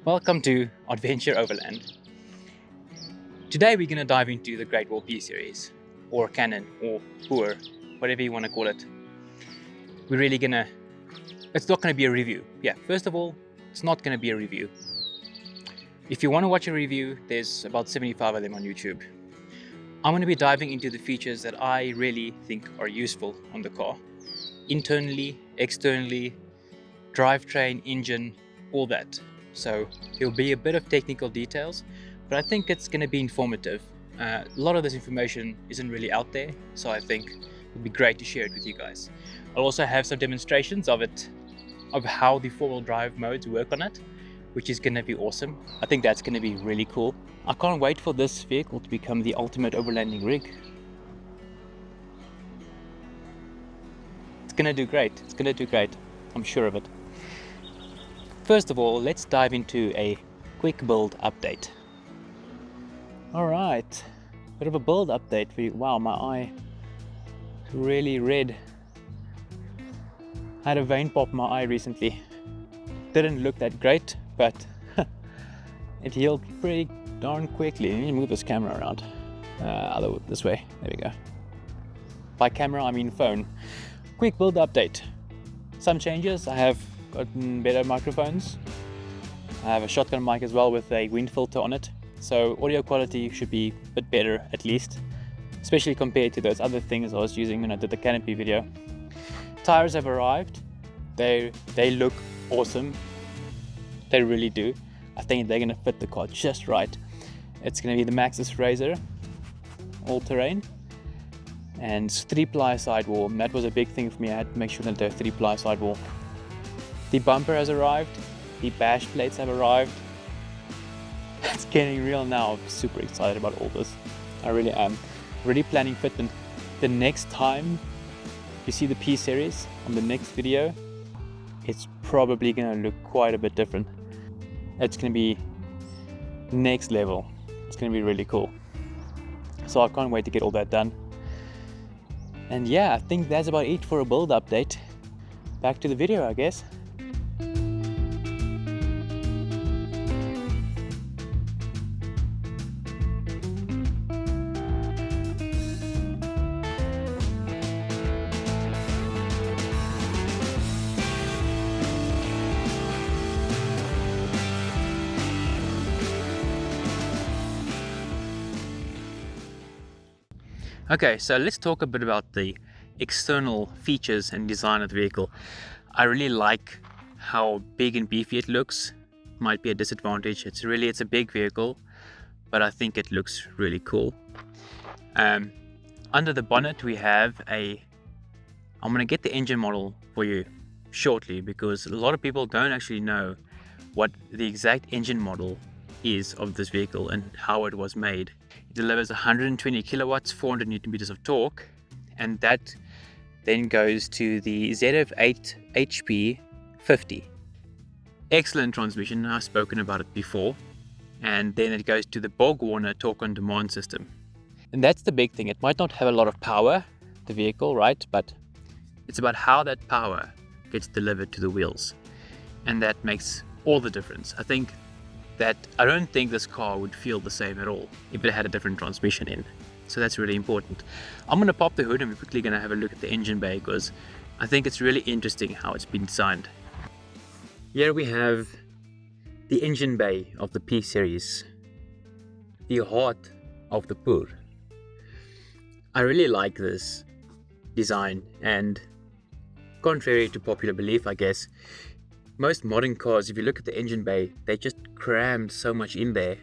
Welcome to Adventure Overland. Today we're going to dive into the Great Wall P-Series, or Cannon, or Boer, whatever you want to call it. We're really going to, it's not going to be a review. Yeah, first of all, it's not going to be a review. If you want to watch a review, there's about 75 of them on YouTube. I'm going to be diving into the features that I really think are useful on the car. Internally, externally, drivetrain, engine, all that. So there'll be a bit of technical details, but I think it's going to be informative. A lot of this information isn't really out there, so I think it would be great to share it with you guys. I'll also have some demonstrations of how the four-wheel drive modes work on it, which is going to be awesome. I think that's going to be really cool. I can't wait for this vehicle to become the ultimate overlanding rig. It's going to do great. It's going to do great. I'm sure of it. First of all, let's dive into a quick build update. Alright, bit of a build update for you. Wow, my eye is really red. I had a vein pop in my eye recently. Didn't look that great, but it healed pretty darn quickly. Let me move this camera around. This way, there we go. By camera, I mean phone. Quick build update. Some changes. I have gotten better microphones. I have a shotgun mic as well with a wind filter on it, so audio quality should be a bit better at least, especially compared to those other things I was using when I did the canopy video. Tires have arrived. They look awesome. They really do. I think they're going to fit the car just right. It's going to be the Maxxis Razor all-terrain and 3-ply sidewall. And that was a big thing for me. I had to make sure that they're 3-ply sidewall. The bumper has arrived, the bash plates have arrived. It's getting real now. I'm super excited about all this. I really am. Already planning fitment. The next time you see the P-Series on the next video, it's probably going to look quite a bit different. It's going to be next level. It's going to be really cool. So I can't wait to get all that done. And yeah, I think that's about it for a build update. Back to the video, I guess. Okay, so let's talk a bit about the external features and design of the vehicle. I really like how big and beefy it looks. Might be a disadvantage. It's a big vehicle, but I think it looks really cool. Under the bonnet we have I'm going to get the engine model for you shortly, because a lot of people don't actually know what the exact engine model is of this vehicle and how it was made. It delivers 120 kilowatts, 400 newton meters of torque, and that then goes to the ZF8 HP 50. Excellent transmission. I've spoken about it before. And then it goes to the BorgWarner Torque-on-Demand system. And that's the big thing. It might not have a lot of power, the vehicle, right? But it's about how that power gets delivered to the wheels. And that makes all the difference. I don't think this car would feel the same at all if it had a different transmission in. So that's really important. I'm going to pop the hood and we're quickly going to have a look at the engine bay, because I think it's really interesting how it's been designed. Here we have the engine bay of the P-Series, the heart of the Boer. I really like this design, and contrary to popular belief, I guess, most modern cars, if you look at the engine bay, they just crammed so much in there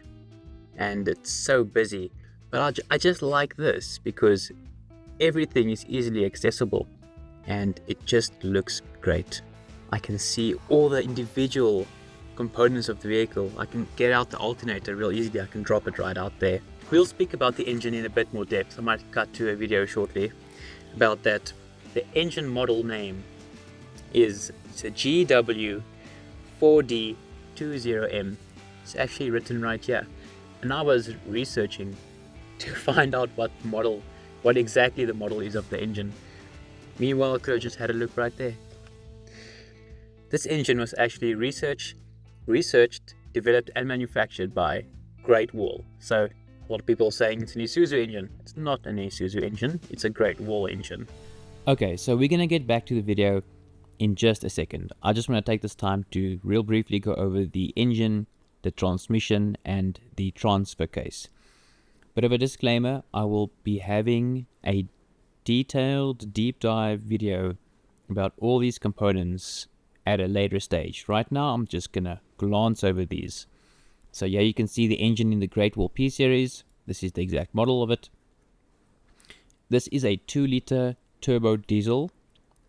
and it's so busy. But I just like this because everything is easily accessible and it just looks great. I can see all the individual components of the vehicle. I can get out the alternator real easily. I can drop it right out there. We'll speak about the engine in a bit more depth. I might cut to a video shortly about that. The engine model name is a GWM 4D20M. It's actually written right here. And I was researching to find out what exactly the model is of the engine. Meanwhile, I could have just had a look right there. This engine was actually researched, developed and manufactured by Great Wall. So a lot of people are saying it's an Isuzu engine. It's not an Isuzu engine, it's a Great Wall engine. Okay, so we're going to get back to the video in just a second. I just want to take this time to real briefly go over the engine, the transmission, and the transfer case. Bit of a disclaimer, I will be having a detailed deep dive video about all these components at a later stage. Right now I'm just gonna glance over these. So yeah, you can see the engine in the Great Wall P-Series. This is the exact model of it. This is a 2-liter turbo diesel,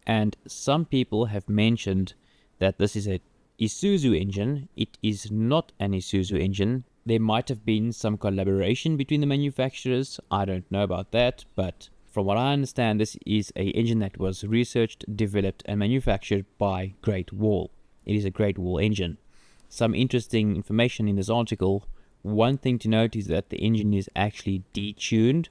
and some people have mentioned that this is a Isuzu engine. It is not an Isuzu engine. There might have been some collaboration between the manufacturers. I don't know about that, but from what I understand, this is an engine that was researched, developed, and manufactured by Great Wall. It is a Great Wall engine. Some interesting information in this article. One thing to note is that the engine is actually detuned,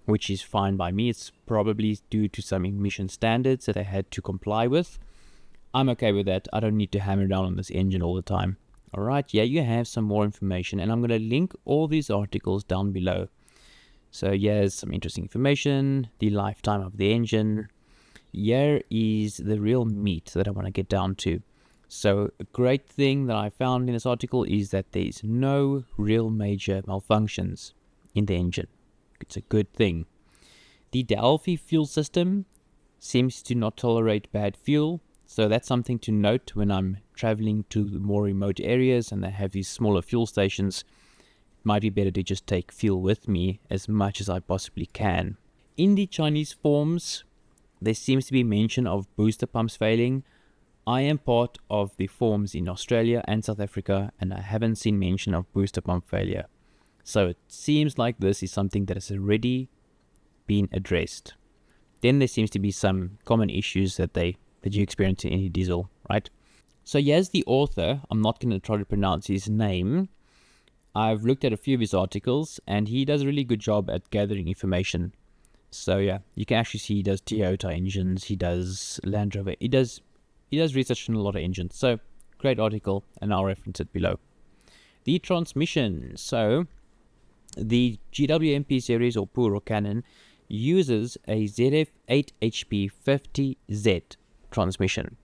which is fine by me. It's probably due to some emission standards that I had to comply with. I'm okay with that. I don't need to hammer down on this engine all the time. Alright, yeah, you have some more information, and I'm going to link all these articles down below. So here's some interesting information, the lifetime of the engine. Here is the real meat that I want to get down to. So a great thing that I found in this article is that there is no real major malfunctions in the engine. It's a good thing. The Delphi fuel system seems to not tolerate bad fuel. So that's something to note when I'm traveling to more remote areas and they have these smaller fuel stations. It might be better to just take fuel with me as much as I possibly can. In the Chinese forums, there seems to be mention of booster pumps failing. I am part of the forums in Australia and South Africa, and I haven't seen mention of booster pump failure. So it seems like this is something that has already been addressed. Then there seems to be some common issues that you experience in any diesel, right? So here's the author. I'm not going to try to pronounce his name. I've looked at a few of his articles, and he does a really good job at gathering information. So yeah, you can actually see he does Toyota engines, he does Land Rover, he does research on a lot of engines. So great article, and I'll reference it below. The transmission. So the GWM P-Series or Cannon uses a ZF8 HP 50Z transmission.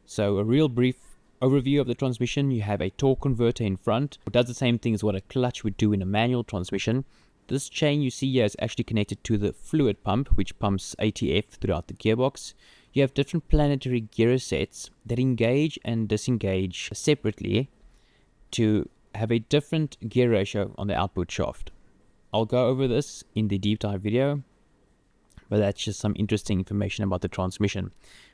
So a real brief overview of the transmission. You have a torque converter in front. It does the same thing as what a clutch would do in a manual transmission. This chain you see here is actually connected to the fluid pump, which pumps ATF throughout the gearbox. You have different planetary gear sets that engage and disengage separately to have a different gear ratio on the output shaft. I'll go over this in the deep dive video, but that's just some interesting information about the transmission.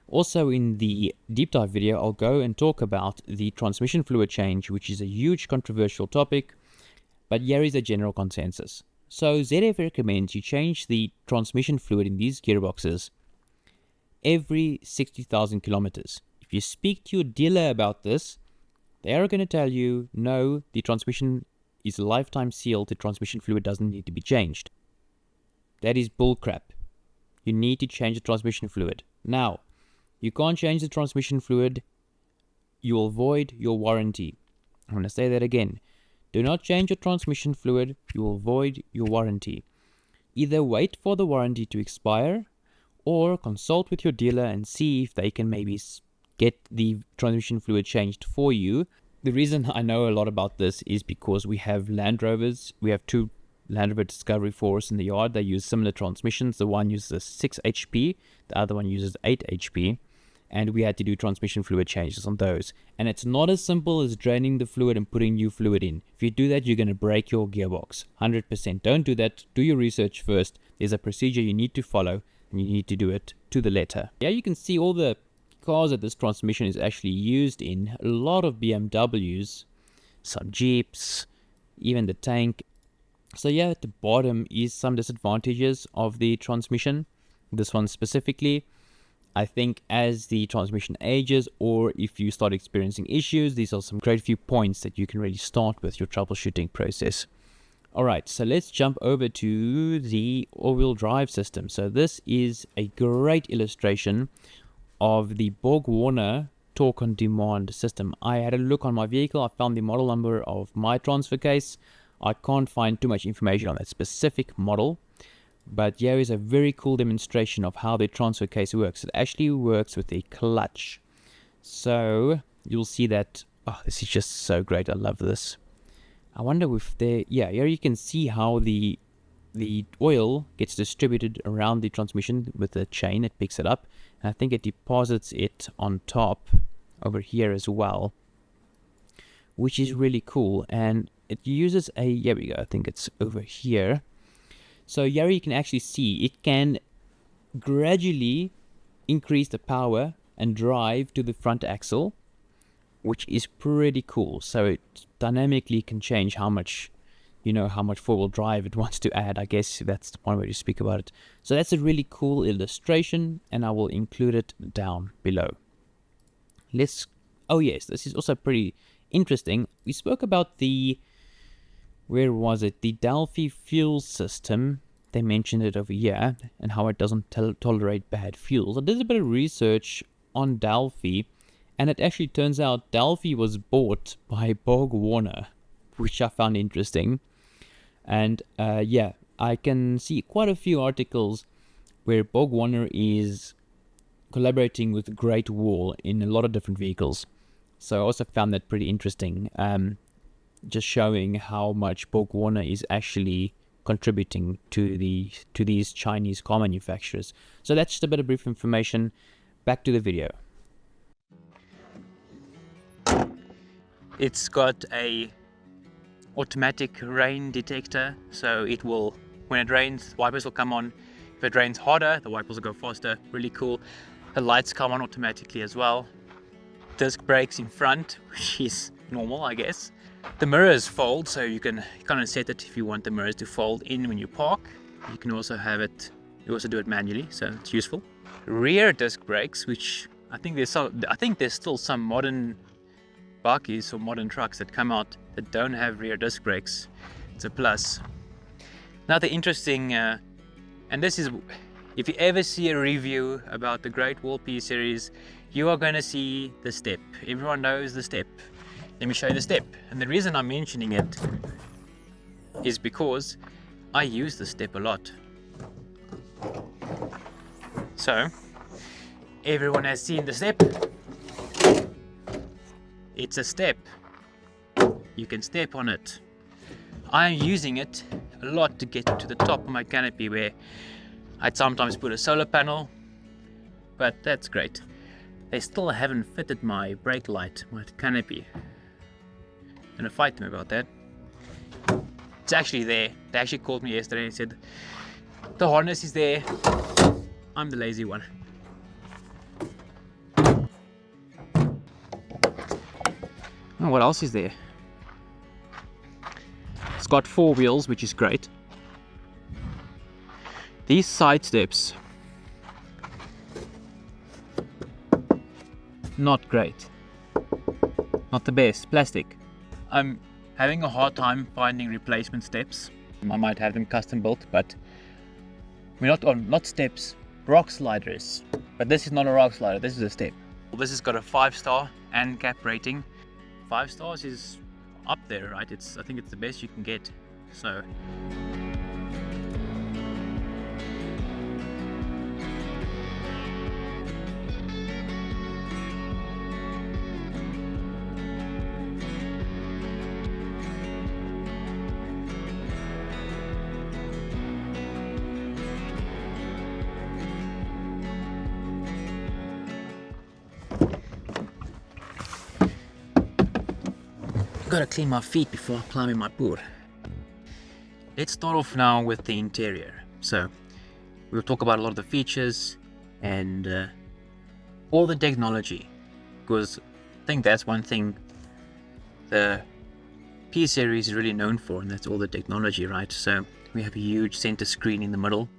Also in the deep dive video, I'll go and talk about the transmission fluid change, which is a huge controversial topic, but here is a general consensus. So ZF recommends you change the transmission fluid in these gearboxes every 60,000 kilometers. If you speak to your dealer about this, they are going to tell you, no, the transmission is lifetime sealed, the transmission fluid doesn't need to be changed. That is bullcrap. You need to change the transmission fluid. Now, you can't change the transmission fluid, you will void your warranty. I'm going to say that again. Do not change your transmission fluid, you will void your warranty. Either wait for the warranty to expire, or consult with your dealer and see if they can maybe get the transmission fluid changed for you. The reason I know a lot about this is because we have Land Rovers. We have two Land Rover Discovery 4s in the yard. They use similar transmissions. The one uses 6 HP, the other one uses 8 HP. And we had to do transmission fluid changes on those. And it's not as simple as draining the fluid and putting new fluid in. If you do that, you're going to break your gearbox. 100%. Don't do that. Do your research first. There's a procedure you need to follow, and you need to do it to the letter. Yeah, you can see all the cars that this transmission is actually used in. A lot of BMWs, some Jeeps, even the tank. So yeah, at the bottom is some disadvantages of the transmission. This one specifically. I think as the transmission ages, or if you start experiencing issues, these are some great few points that you can really start with your troubleshooting process. Alright, so let's jump over to the all-wheel drive system. So this is a great illustration of the BorgWarner Torque-on-Demand system. I had a look on my vehicle. I found the model number of my transfer case. I can't find too much information on that specific model, but here is a very cool demonstration of how the transfer case works. It actually works with a clutch. So you'll see that, oh, this is just so great. I love this. I wonder if here you can see how the oil gets distributed around the transmission with the chain. It picks it up, and I think it deposits it on top over here as well, which is really cool. And it uses here we go, I think it's over here. So here you can actually see it can gradually increase the power and drive to the front axle, which is pretty cool. So it dynamically can change how much, how much four-wheel drive it wants to add. I guess that's the one way to speak about it. So that's a really cool illustration, and I will include it down below. Oh yes, this is also pretty interesting. We spoke about the Delphi fuel system. They mentioned it over here, and how it doesn't tolerate bad fuels. I did a bit of research on Delphi, and it actually turns out Delphi was bought by BorgWarner, which I found interesting. And I can see quite a few articles where BorgWarner is collaborating with Great Wall in a lot of different vehicles. So I also found that pretty interesting, just showing how much BorgWarner is actually contributing to these Chinese car manufacturers. So that's just a bit of brief information. Back to the video. It's got a automatic rain detector, so it will, when it rains, wipers will come on. If it rains harder, the wipers will go faster. Really cool. The lights come on automatically as well. Disc brakes in front, which is normal, I guess. The mirrors fold, so you can kind of set it if you want the mirrors to fold in when you park. You can also have it, you also do it manually, so it's useful. Rear disc brakes, which I think there's still some modern bakkies or modern trucks that come out that don't have rear disc brakes. It's a plus. Another interesting, and this is, if you ever see a review about the Great Wall P-Series, you are going to see the step. Everyone knows the step. Let me show you the step. And the reason I'm mentioning it is because I use the step a lot. So, everyone has seen the step. It's a step. You can step on it. I'm using it a lot to get to the top of my canopy, where I'd sometimes put a solar panel, but that's great. They still haven't fitted my brake light, my canopy. I'm gonna fight them about that. It's actually there. They actually called me yesterday and said the harness is there. I'm the lazy one. Oh, what else is there? It's got 4 wheels, which is great. These side steps, not great. Not the best. Plastic. I'm having a hard time finding replacement steps. I might have them custom built, but we're not steps, rock sliders. But this is not a rock slider, this is a step. This has got a 5-star ANCAP rating. 5 stars is up there, right? I think it's the best you can get. So gotta clean my feet before climbing my board. Let's start off now with the interior. So we'll talk about a lot of the features and all the technology, because I think that's one thing the P-Series is really known for, and that's all the technology, right? So we have a huge center screen in the middle.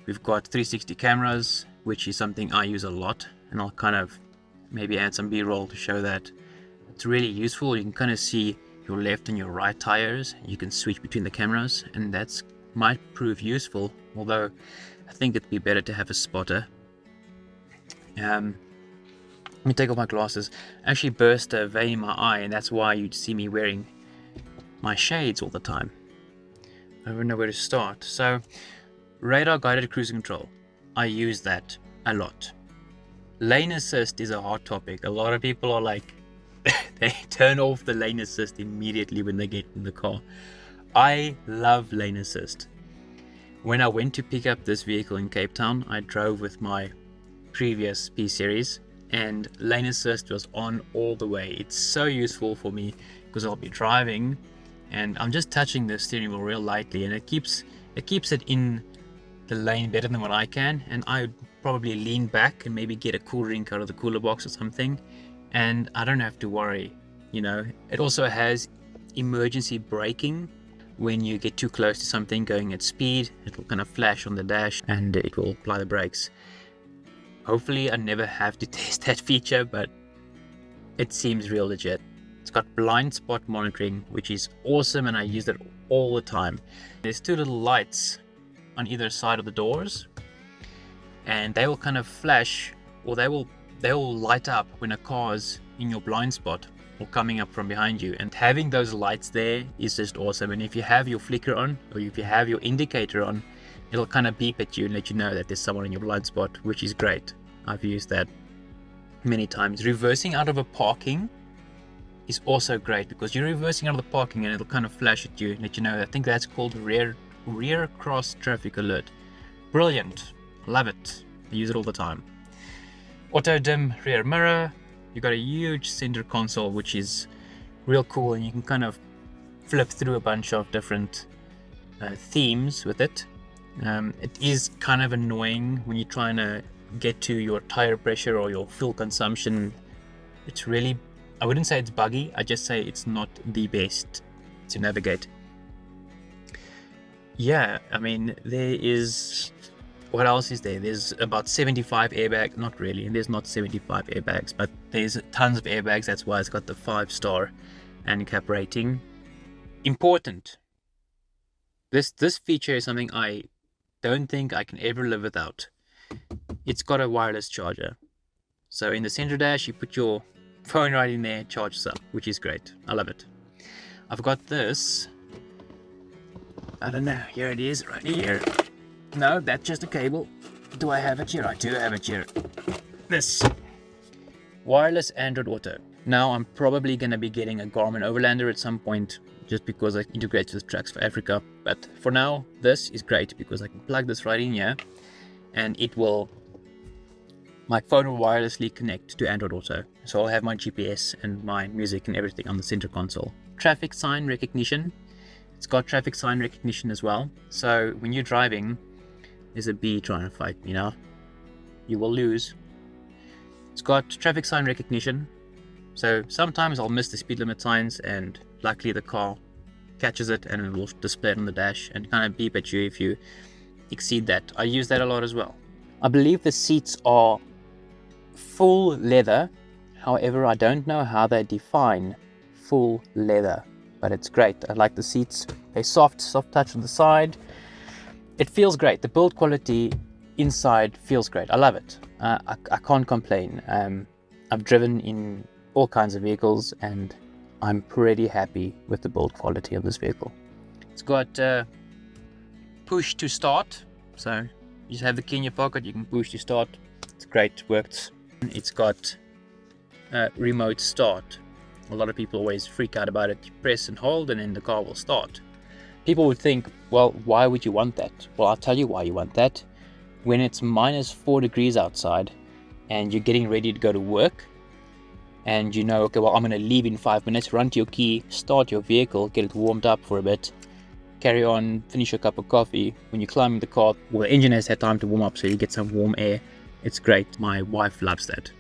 We've got 360 cameras, which is something I use a lot, and I'll kind of maybe add some B-roll to show that. It's really useful. You can kind of see your left and your right tires. You can switch between the cameras, and that's might prove useful, although I think it'd be better to have a spotter. Let me take off my glasses. I actually burst a vein in my eye, and that's why you'd see me wearing my shades all the time. I don't know where to start. So, radar guided cruise control. I use that a lot. Lane assist is a hot topic. A lot of people are like, they turn off the lane assist immediately when they get in the car. I love lane assist. When I went to pick up this vehicle in Cape Town, I drove with my previous P-Series, and lane assist was on all the way. It's so useful for me because I'll be driving and I'm just touching the steering wheel real lightly, and it keeps it in the lane better than what I can. And I would probably lean back and maybe get a cool drink out of the cooler box or something, and I don't have to worry, you know. It also has emergency braking. When you get too close to something going at speed, it will kind of flash on the dash and it will apply the brakes. Hopefully I never have to test that feature, but it seems real legit. It's got blind spot monitoring, which is awesome, and I use it all the time. There's two little lights on either side of the doors, and they will kind of flash, or they will light up when a car's in your blind spot or coming up from behind you. And having those lights there is just awesome. And if you have your flicker on, or if you have your indicator on, it'll kind of beep at you and let you know that there's someone in your blind spot, which is great. I've used that many times. Reversing out of a parking is also great, because you're reversing out of the parking and it'll kind of flash at you and let you know. I think that's called rear cross traffic alert. Brilliant. Love it. I use it all the time. Auto dim rear mirror. You got a huge center console, which is real cool, and you can kind of flip through a bunch of different themes with it. It is kind of annoying when you're trying to get to your tire pressure or your fuel consumption. It's really, I wouldn't say it's buggy, I just say it's not the best to navigate. Yeah, I mean, there is, what else is there? There's about 75 airbags, not really, there's not 75 airbags, but there's tons of airbags. That's why it's got the 5-star ANCAP rating. Important. This feature is something I don't think I can ever live without. It's got a wireless charger. So in the center dash, you put your phone right in there, charges up, which is great. I love it. I've got this. I don't know. Here it is, right here. No, that's just a cable. Do I have it here? I do have it here. This wireless Android Auto. Now I'm probably going to be getting a Garmin Overlander at some point, just because I integrate with Tracks for Africa. But for now, this is great because I can plug this right in here, and it will, my phone will wirelessly connect to Android Auto. So I'll have my GPS and my music and everything on the center console. Traffic sign recognition. It's got traffic sign recognition as well. So when you're driving, there's a bee trying to fight me now. You will lose. It's got traffic sign recognition. So sometimes I'll miss the speed limit signs, and luckily the car catches it and it will display it on the dash and kind of beep at you if you exceed that. I use that a lot as well. I believe the seats are full leather. However, I don't know how they define full leather, but it's great. I like the seats. They're soft touch on the side. It feels great. The build quality inside feels great. I love it. I can't complain. I've driven in all kinds of vehicles, and I'm pretty happy with the build quality of this vehicle. It's got push to start. So you just have the key in your pocket, you can push to start. It's great, works. It's got remote start. A lot of people always freak out about it. You press and hold and then the car will start. People would think, well, why would you want that? Well, I'll tell you why you want that. When it's -4 degrees outside and you're getting ready to go to work, and you know, okay, well, I'm going to leave in 5 minutes, run to your key, start your vehicle, get it warmed up for a bit, carry on, finish your cup of coffee. When you climb in the car, well, the engine has had time to warm up, so you get some warm air. It's great. My wife loves that.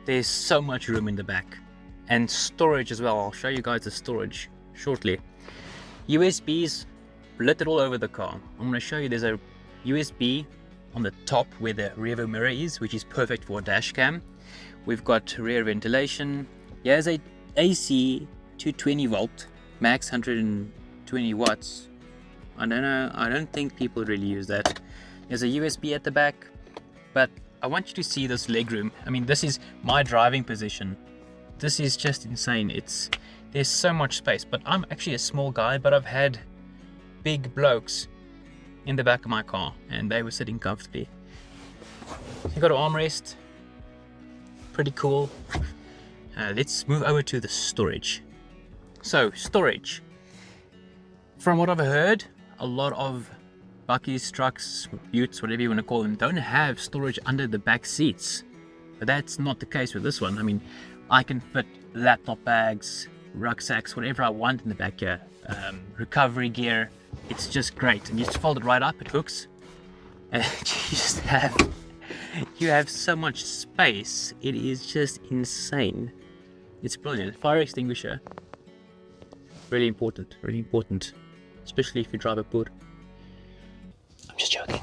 There's so much room in the back, and storage as well. I'll show you guys the storage shortly. USBs littered all over the car. I'm going to show you there's a USB on the top where the rear view mirror is, which is perfect for a dash cam. We've got rear ventilation. Here's a AC 220 volt, max 120 watts. I don't know, I don't think people really use that. There's a USB at the back, but I want you to see this legroom. I mean, this is my driving position. This is just insane. There's so much space, but I'm actually a small guy, but I've had big blokes in the back of my car and they were sitting comfortably. You got an armrest, pretty cool. Let's move over to the storage. So storage, from what I've heard, a lot of buckies, trucks, utes, whatever you want to call them, don't have storage under the back seats, but that's not the case with this one. I mean, I can fit laptop bags, rucksacks, whatever I want in the back here. Recovery gear, it's just great, and you just fold it right up, it hooks, and you have so much space. It is just insane. It's brilliant. Fire extinguisher, really important, especially if you drive a boat. I'm just joking.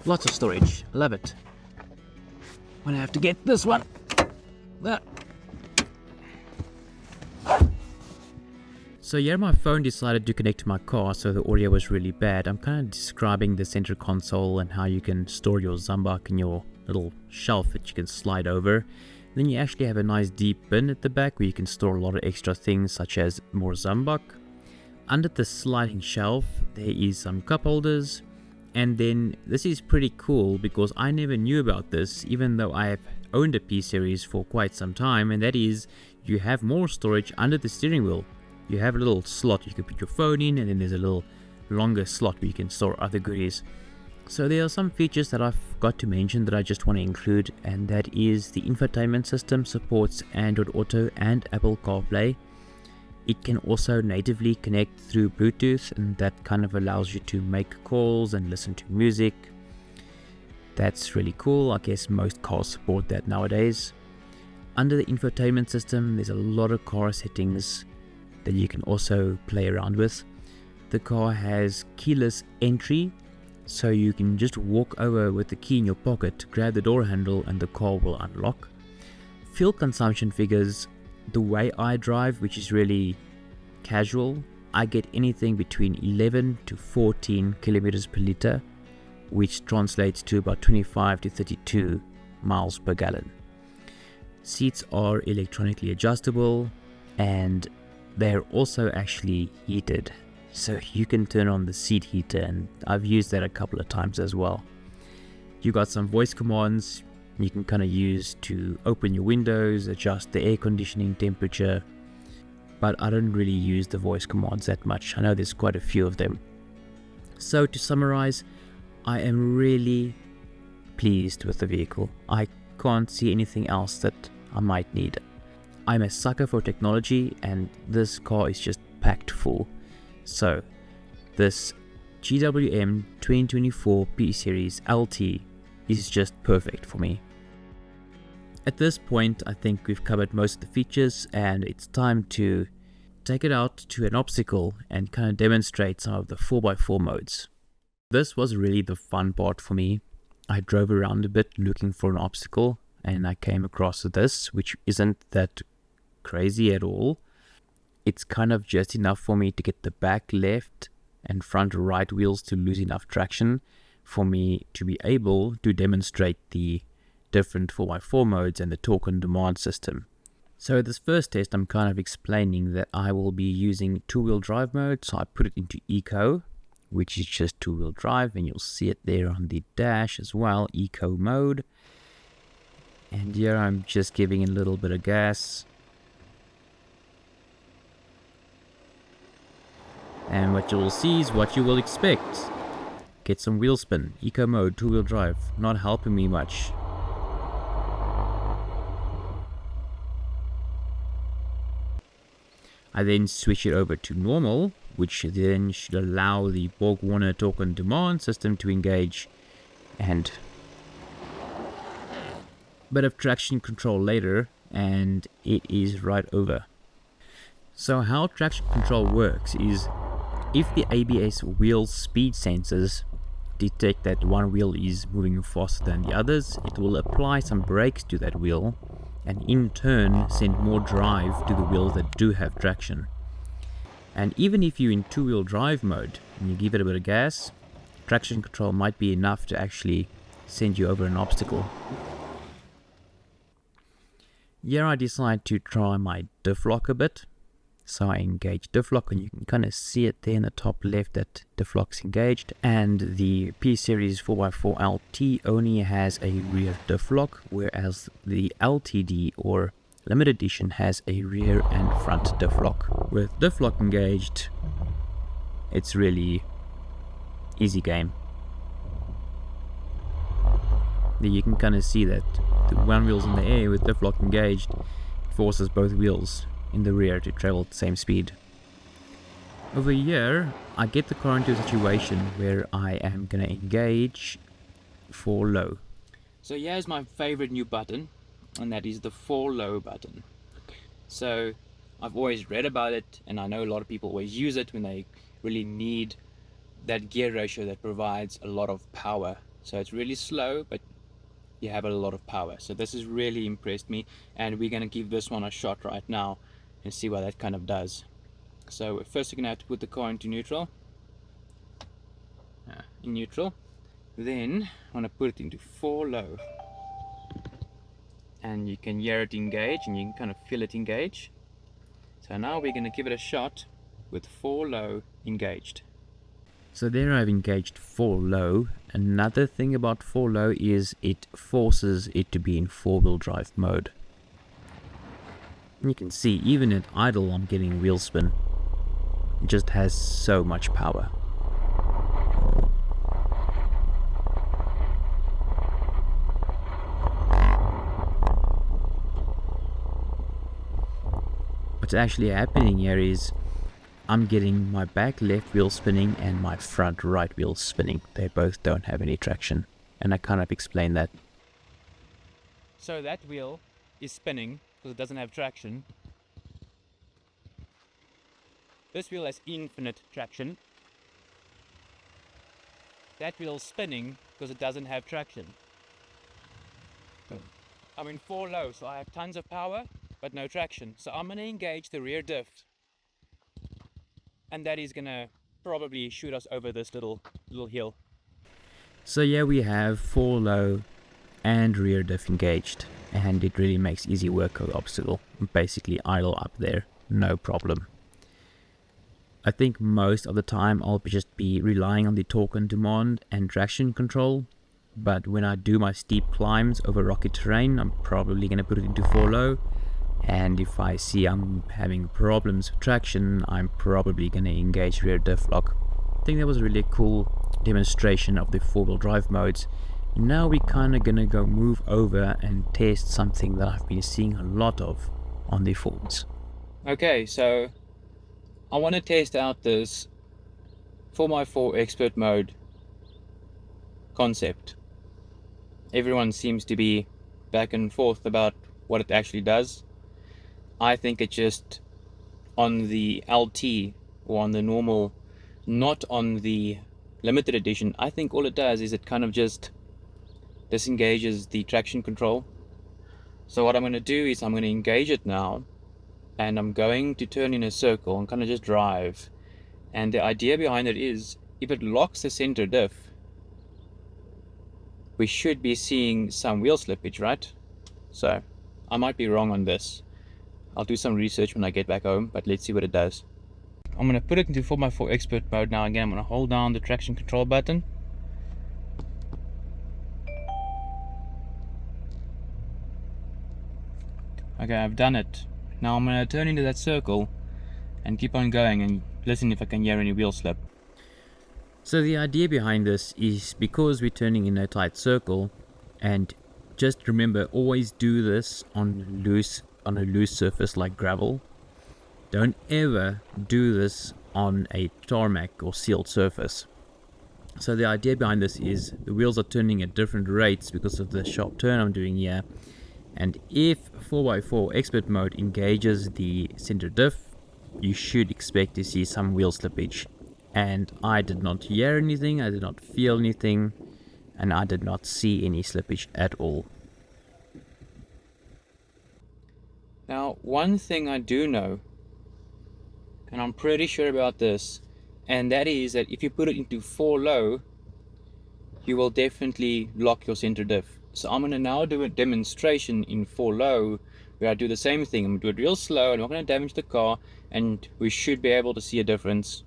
Lots of storage, love it. I'm gonna have to get this one. There. So yeah, my phone decided to connect to my car, so the audio was really bad. I'm kind of describing the center console and how you can store your Zambak in your little shelf that you can slide over. Then you actually have a nice deep bin at the back where you can store a lot of extra things such as more Zambak. Under the sliding shelf there is some cup holders, and then this is pretty cool because I never knew about this even though I have owned a P-Series for quite some time, and that is you have more storage under the steering wheel. You have a little slot you can put your phone in, and then there's a little longer slot where you can store other goodies. So there are some features that I forgot to mention that I just want to include, and that is the infotainment system supports Android Auto and Apple CarPlay. It can also natively connect through Bluetooth, and that kind of allows you to make calls and listen to music. That's really cool. I guess most cars support that nowadays. Under the infotainment system there's a lot of car settings that you can also play around with. The car has keyless entry, so you can just walk over with the key in your pocket, grab the door handle, and the car will unlock. Fuel consumption figures, the way I drive, which is really casual, I get anything between 11 to 14 kilometers per liter, which translates to about 25 to 32 miles per gallon. Seats are electronically adjustable, and they're also actually heated, so you can turn on the seat heater, and I've used that a couple of times as well. You got some voice commands you can kind of use to open your windows, adjust the air conditioning temperature, but I don't really use the voice commands that much. I know there's quite a few of them. So to summarize, I am really pleased with the vehicle. I can't see anything else that I might need. I'm a sucker for technology, and this car is just packed full. So this GWM 2024 P-Series LT is just perfect for me. At this point I think we've covered most of the features, and it's time to take it out to an obstacle and kind of demonstrate some of the 4x4 modes. This was really the fun part for me. I drove around a bit looking for an obstacle, and I came across this, which isn't that crazy at all. It's kind of just enough for me to get the back left and front right wheels to lose enough traction for me to be able to demonstrate the different 4x4 modes and the torque-on-demand system. So this first test I'm kind of explaining that I will be using two-wheel drive mode, so I put it into Eco, which is just two-wheel drive, and you'll see it there on the dash as well, Eco mode. And here I'm just giving it a little bit of gas. And what you will see is what you will expect. Get some wheel spin, Eco mode, two-wheel drive, not helping me much. I then switch it over to normal, which then should allow the BorgWarner Torque-on-Demand system to engage, and a bit of traction control later, and it is right over. So how traction control works is, if the ABS wheel speed sensors detect that one wheel is moving faster than the others, it will apply some brakes to that wheel and in turn send more drive to the wheels that do have traction. And even if you're in two-wheel drive mode and you give it a bit of gas, traction control might be enough to actually send you over an obstacle. Here I decide to try my diff lock a bit. So I engage diff lock, and you can kind of see it there in the top left that diff lock's engaged. And the P-Series 4x4 LT only has a rear diff lock, whereas the LTD or Limited Edition has a rear and front diff lock. With diff lock engaged, it's really easy game. There you can kind of see that the one wheel's in the air with diff lock engaged, forces both wheels in the rear to travel at the same speed. Over here, I get the car into a situation where I am going to engage for low. So here's my favorite new button, and that is the for low button. So I've always read about it, and I know a lot of people always use it when they really need that gear ratio that provides a lot of power. So it's really slow, but you have a lot of power. So this has really impressed me, and we're going to give this one a shot right now and see what that kind of does. So first you're going to have to put the car into neutral. In neutral. Then I want to put it into for low. And you can hear it engage, and you can kind of feel it engage. So now we're going to give it a shot with for low engaged. So there I've engaged for low. Another thing about for low is it forces it to be in four-wheel drive mode. And you can see even at idle I'm getting wheel spin. It just has so much power. What's actually happening here is I'm getting my back left wheel spinning and my front right wheel spinning. They both don't have any traction, and I kind of explain that. So that wheel is spinning because it doesn't have traction. This wheel has infinite traction. That wheel's spinning because it doesn't have traction. I'm in for low, so I have tons of power but no traction. So I'm going to engage the rear diff, and that is going to probably shoot us over this little hill. So yeah, we have for low and rear diff engaged, and it really makes easy work of the obstacle. Basically idle up there, no problem. I think most of the time I'll just be relying on the torque-on-demand and traction control, but when I do my steep climbs over rocky terrain, I'm probably going to put it into for low. And if I see I'm having problems with traction, I'm probably going to engage rear diff lock. I think that was a really cool demonstration of the four-wheel drive modes. Now we're kind of going to go move over and test something that I've been seeing a lot of on the forums. Okay, so I want to test out this 4x4 expert mode concept. Everyone seems to be back and forth about what it actually does. I think it just, on the LT or on the normal, not on the limited edition, I think all it does is it kind of just disengages the traction control. So what I'm going to do is I'm going to engage it now, and I'm going to turn in a circle and kind of just drive. And the idea behind it is, if it locks the center diff, we should be seeing some wheel slippage, right? So I might be wrong on this. I'll do some research when I get back home, but let's see what it does. I'm going to put it into 4x4 expert mode now. Again, I'm going to hold down the traction control button. Okay, I've done it. Now I'm going to turn into that circle and keep on going and listen if I can hear any wheel slip. So the idea behind this is, because we're turning in a tight circle, and just remember, always do this on a loose surface like gravel. Don't ever do this on a tarmac or sealed surface. So the idea behind this is the wheels are turning at different rates because of the sharp turn I'm doing here. And if 4x4 expert mode engages the center diff, you should expect to see some wheel slippage. And I did not hear anything, I did not feel anything, and I did not see any slippage at all. Now, one thing I do know, and I'm pretty sure about this, and that is that if you put it into for low, you will definitely lock your center diff. So I'm going to now do a demonstration in 4 low where I do the same thing. I'm going to do it real slow, I'm not going to damage the car, and we should be able to see a difference.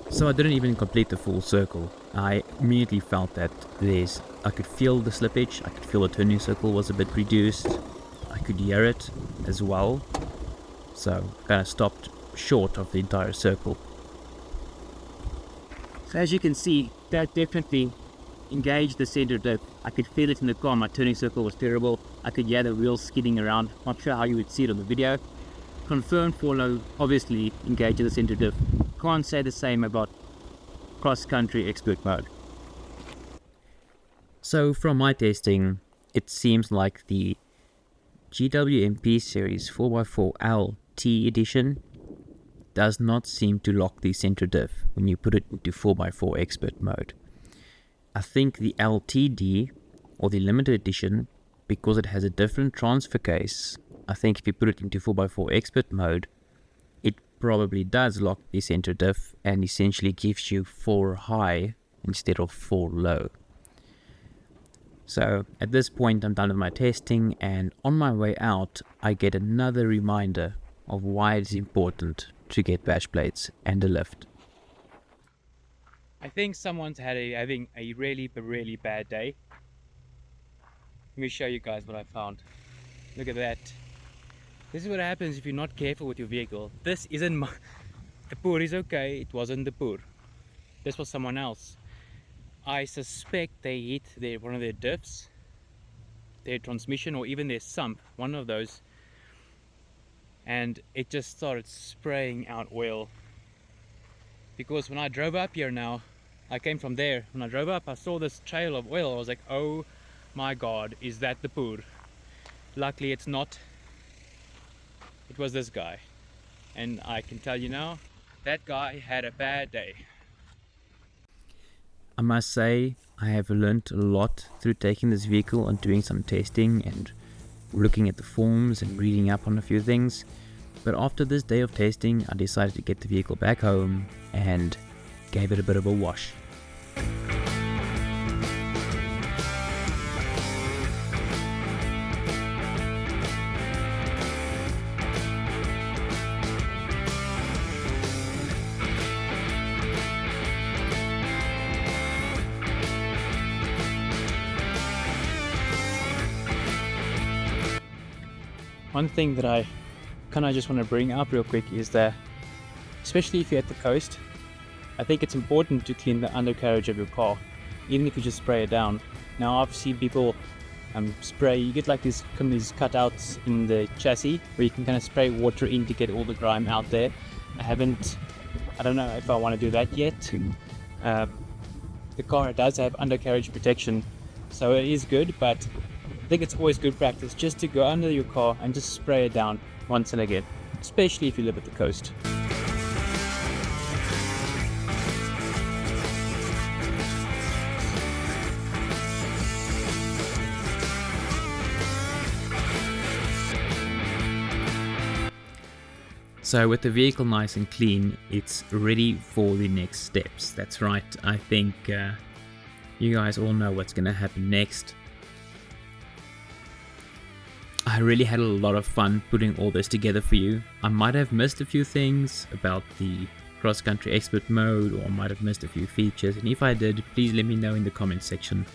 So I didn't even complete the full circle. I immediately felt that I could feel the slippage, I could feel the turning circle was a bit reduced, I could hear it as well, so kind of stopped short of the entire circle. So as you can see, that definitely engaged the center diff. I could feel it in the car, my turning circle was terrible, I could hear the wheels skidding around, not sure how you would see it on the video. Confirmed 4 low obviously engages the center diff. Can't say the same about cross-country expert mode. So from my testing, it seems like the GWM P-Series 4x4 LT edition does not seem to lock the center diff when you put it into 4x4 expert mode. I think the LTD or the limited edition, because it has a different transfer case, I think if you put it into 4x4 expert mode, it probably does lock the center diff and essentially gives you 4 high instead of 4 low. So at this point I'm done with my testing, and on my way out I get another reminder of why it's important to get bash plates and a lift. I think someone's having a really bad day. Let me show you guys what I found. Look at that. This is what happens if you're not careful with your vehicle. This isn't my... The poor is okay, it wasn't the poor. This was someone else. I suspect they hit one of their diffs, their transmission, or even their sump, one of those, and it just started spraying out oil. Because when I drove up here now, I came from there, when I drove up I saw this trail of oil. I was like, oh my god, is that the poor? Luckily it's not. It was this guy, and I can tell you now, that guy had a bad day. I must say, I have learned a lot through taking this vehicle and doing some testing and looking at the forums and reading up on a few things. But after this day of testing, I decided to get the vehicle back home and gave it a bit of a wash. One thing that I kind of just want to bring up real quick is that, especially if you're at the coast, I think it's important to clean the undercarriage of your car, even if you just spray it down. Now I've seen people spray, you get like these cutouts in the chassis where you can kind of spray water in to get all the grime out there. I don't know if I want to do that yet. The car does have undercarriage protection, so it is good, but I think it's always good practice just to go under your car and just spray it down once and again, especially if you live at the coast. So with the vehicle nice and clean, it's ready for the next steps. That's right, I think you guys all know what's going to happen next. I really had a lot of fun putting all this together for you. I might have missed a few things about the cross-country expert mode, or I might have missed a few features, and if I did, please let me know in the comment section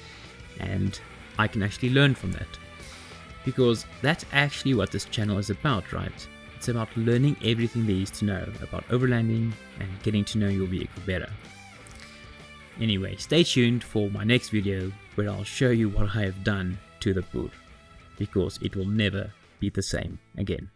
and I can actually learn from that, because that's actually what this channel is about, right? It's about learning everything there is to know about overlanding and getting to know your vehicle better. Anyway, stay tuned for my next video where I'll show you what I have done to the Boer, because it will never be the same again.